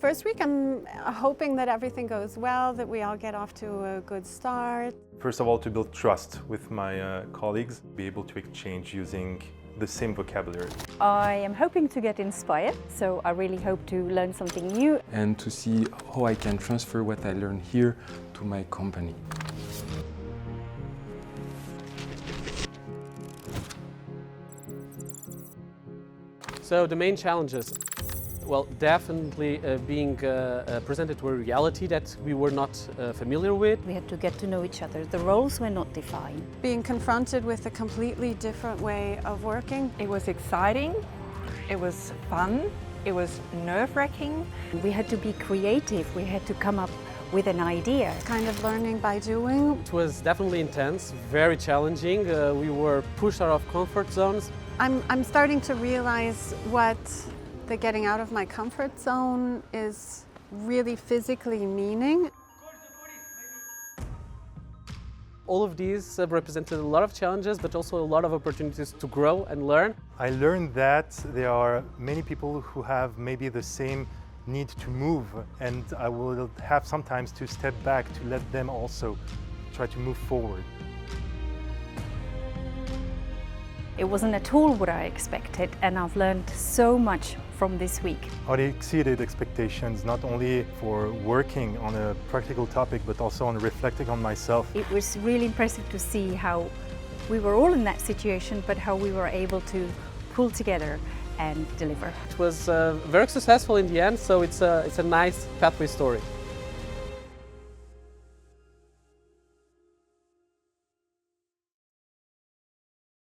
First week, I'm hoping that everything goes well, that we all get off to a good start. First of all, to build trust with my colleagues, be able to exchange using the same vocabulary. I am hoping to get inspired, so I really hope to learn something new. And to see how I can transfer what I learn here to my company. So the main challenges, well, definitely being presented to a reality that we were not familiar with. We had to get to know each other. The roles were not defined. Being confronted with a completely different way of working. It was exciting, it was fun, it was nerve-wracking. We had to be creative. We had to come up with an idea. Kind of learning by doing. It was definitely intense, very challenging. We were pushed out of comfort zones. I'm starting to realize what the getting out of my comfort zone is really physically meaning. All of these represented a lot of challenges, but also a lot of opportunities to grow and learn. I learned that there are many people who have maybe the same need to move, and I will have sometimes to step back to let them also try to move forward. It wasn't at all what I expected, and I've learned so much from this week. It exceeded expectations, not only for working on a practical topic, but also on reflecting on myself. It was really impressive to see how we were all in that situation, but how we were able to pull together and deliver. It was very successful in the end, so it's a nice pathway story.